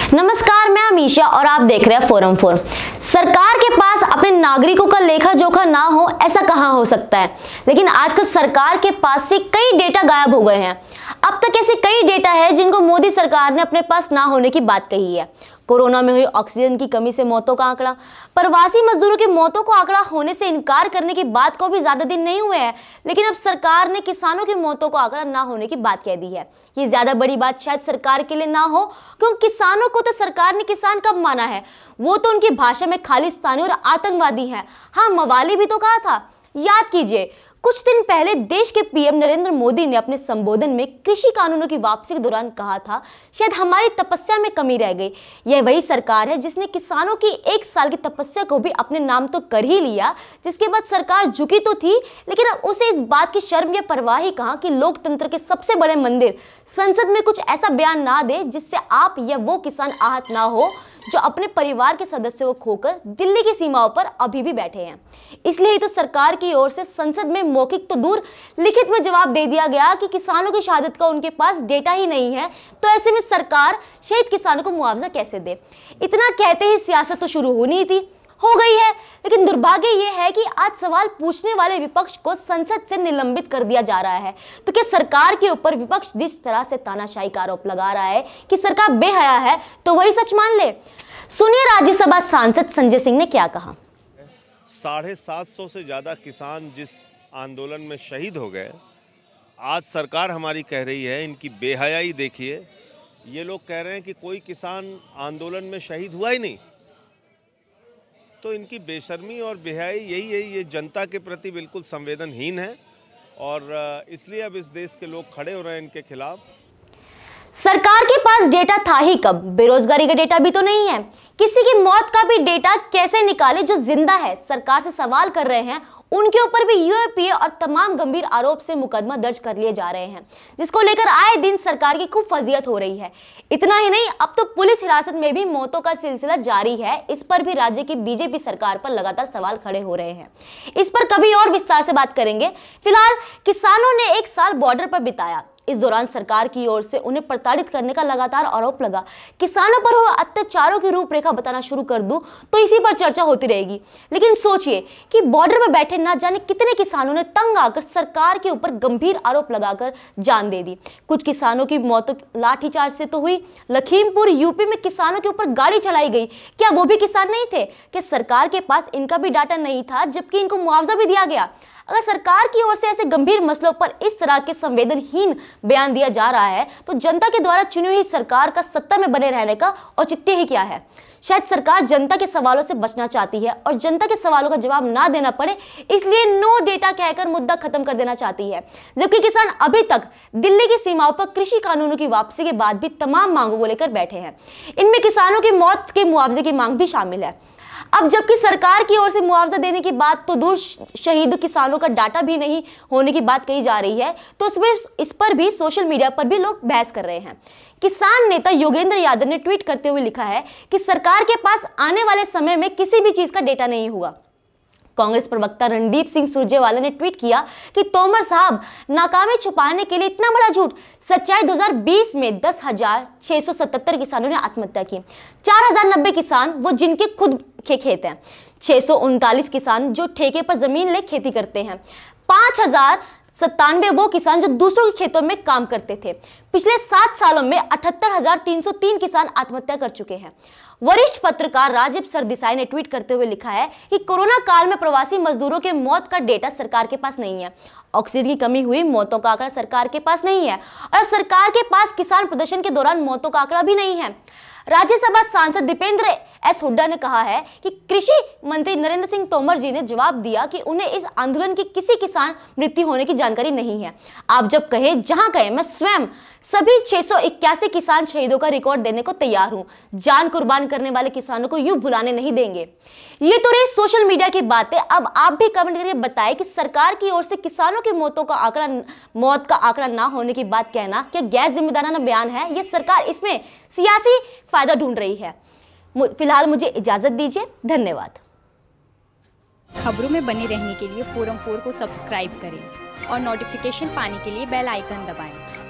नमस्कार, मैं अमीशा और आप देख रहे हैं फोरम 4। सरकार के पास अपने नागरिकों का लेखा जोखा ना हो, ऐसा कहाँ हो सकता है। लेकिन आजकल सरकार के पास से कई डेटा गायब हो गए हैं। अब तक ऐसे कई डेटा है जिनको मोदी सरकार ने अपने पास ना होने की बात कही है। कोरोना में हुई ऑक्सीजन की कमी से मौतों का आंकड़ा, प्रवासी मजदूरों की मौतों को आंकड़ा होने से इनकार करने की बात को भी ज्यादा दिन नहीं हुए हैं, लेकिन अब सरकार ने किसानों की मौतों को आंकड़ा ना होने की बात कह दी है। ये ज्यादा बड़ी बात शायद सरकार के लिए ना हो, क्योंकि किसानों को तो सरकार ने किसान कब माना है। वो तो उनकी भाषा में खालिस्तानी और आतंकवादी है। हाँ, मवाली भी तो कहा था। याद कीजिए, कुछ दिन पहले देश के पीएम नरेंद्र मोदी ने अपने संबोधन में कृषि कानूनों की वापसी के दौरान कहा था, शायद हमारी तपस्या में कमी रह गई। यह वही सरकार है जिसने किसानों की 1 साल की तपस्या को भी अपने नाम तो कर ही लिया, जिसके बाद सरकार झुकी तो थी, लेकिन अब उसे इस बात की शर्म या परवाह ही कहां कि लोकतंत्र के सबसे बड़े मंदिर संसद में कुछ ऐसा बयान ना दे जिससे आप या वो किसान आहत ना हो जो अपने परिवार के सदस्यों को खोकर दिल्ली की सीमाओं पर अभी भी बैठे हैं। इसलिए ही तो सरकार की ओर से संसद में मौखिक तो दूर, लिखित में जवाब दे दिया गया कि किसानों की शहादत का उनके पास डेटा ही नहीं है, तो ऐसे में सरकार शहीद किसानों को मुआवजा कैसे दे। इतना कहते ही सियासत तो शुरू होनी थी, हो गई है। लेकिन दुर्भाग्य ये है कि आज सवाल पूछने वाले विपक्ष को संसद से निलंबित कर दिया जा रहा है। तो क्या सरकार के ऊपर विपक्ष जिस तरह से तानाशाही का आरोप लगा रहा है कि सरकार बेहया है, तो वही सच मान ले। सुनिए राज्यसभा सांसद संजय सिंह ने क्या कहा। 750 से ज्यादा किसान जिस आंदोलन में शहीद हो गए, आज सरकार हमारी कह रही है इनकी बेहयाई देखिए। ये लोग कह रहे हैं कि कोई किसान आंदोलन में शहीद हुआ ही नहीं। तो इनकी बेशर्मी और बेहयाई यही है, ये जनता के प्रति बिल्कुल संवेदनहीन है और इसलिए अब इस देश के लोग खड़े हो रहे हैं इनके खिलाफ। सरकार के पास डेटा था ही कब? बेरोजगारी का डेटा भी तो नहीं है। किसी की मौत का भी डेटा कैसे निकाले जो जिंदा है? सरकार से सवाल कर रहे हैं, उनके ऊपर भी यूएपीए और तमाम गंभीर आरोप से मुकदमा दर्ज कर लिए जा रहे हैं, जिसको लेकर आए दिन सरकार की खूब फजीयत हो रही है। इतना ही नहीं, अब तो पुलिस हिरासत में भी मौतों का सिलसिला जारी है। इस पर भी राज्य की बीजेपी सरकार पर लगातार सवाल खड़े हो रहे हैं। इस पर कभी और विस्तार से बात करेंगे। फिलहाल किसानों ने 1 साल बॉर्डर पर बिताया। इस दौरान सरकार की ओर से उन्हें प्रताड़ित करने का लगातार आरोप लगा। किसानों पर हुए अत्याचारों की रूपरेखा बताना शुरू कर दूं तो इसी पर चर्चा होती रहेगी। लेकिन सोचिए कि बॉर्डर पर बैठे ना जाने कितने किसानों ने तंग आकर सरकार के ऊपर गंभीर आरोप लगाकर जान दे दी। कुछ किसानों की मौत लाठीचार्ज से तो हुई। लखीमपुर यूपी में किसानों के ऊपर गाड़ी चलाई गई। क्या वो भी किसान नहीं थे? क्या सरकार के पास इनका भी डाटा नहीं था, जबकि इनको मुआवजा भी दिया गया? अगर सरकार की ओर से ऐसे गंभीर मसलों पर इस तरह के संवेदनहीन बयान दिया जा रहा है, तो जनता के द्वारा चुनी हुई सरकार का सत्ता में बने रहने का औचित्य ही क्या है? शायद सरकार जनता के सवालों से बचना चाहती है और जनता के सवालों का जवाब ना देना पड़े, इसलिए नो डेटा कहकर मुद्दा खत्म कर देना चाहती है। जबकि किसान अभी तक दिल्ली की सीमाओं पर कृषि कानूनों की वापसी के बाद भी तमाम मांगों को लेकर बैठे हैं। इनमें किसानों की मौत के मुआवजे की मांग भी शामिल है। अब जबकि सरकार की ओर से मुआवजा देने की बात तो दूर, शहीद किसानों का डाटा भी नहीं होने की बात कही जा रही है, तो इस पर भी सोशल मीडिया पर भी लोग बहस कर रहे हैं। किसान नेता योगेंद्र यादव ने ट्वीट करते हुए लिखा है कि सरकार के पास आने वाले समय में किसी भी चीज का डेटा नहीं होगा। कांग्रेस प्रवक्ता रणदीप सिंह सुरजेवाला ने ट्वीट किया कि तोमर साहब, नाकामी छुपाने के लिए इतना बड़ा झूठ। सच्चाई 2020 में 10,677 किसानों ने आत्महत्या की। 4,090 किसान वो जिनके खुद के खेत हैं, 639 किसान जो ठेके पर जमीन ले खेती करते हैं, 5,097 वो किसान जो दूसरों के खेतों में काम करते थे। पिछले 7 सालों में 78,303 किसान आत्महत्या कर चुके हैं। वरिष्ठ पत्रकार राजीव सरदेसाई ने ट्वीट करते हुए लिखा है कि कोरोना काल में प्रवासी मजदूरों के मौत का डेटा सरकार के पास नहीं है। ऑक्सीजन की कमी हुई मौतों का आंकड़ा सरकार के पास नहीं है और अब सरकार के पास किसान प्रदर्शन के दौरान मौतों का आंकड़ा भी नहीं है। राज्यसभा सांसद दीपेंद्र एस हुड्डा ने कहा है कि कृषि मंत्री नरेंद्र सिंह तोमर जी ने जवाब दिया कि उन्हें इस आंदोलन की किसी किसान मृत्यु होने की जानकारी नहीं है। आप जब कहें, जहां कहें, मैं स्वयं सभी 681 किसान शहीदों का रिकॉर्ड देने को तैयार हूं। जान कुर्बान करने वाले किसानों को यूं भुलाने नहीं देंगे। ये तो रही सोशल मीडिया की बातें। अब आप भी कमेंट करके बताएं कि सरकार की ओर से किसानों की मौत का आंकड़ा ना होने की बात कहना क्या गैर जिम्मेदाराना बयान है? ये सरकार इसमें सियासी फायदा ढूंढ रही है। फिलहाल मुझे इजाजत दीजिए। धन्यवाद। खबरों में बने रहने के लिए फोरम 4 को सब्सक्राइब करें और नोटिफिकेशन पाने के लिए बेल आइकन दबाएं।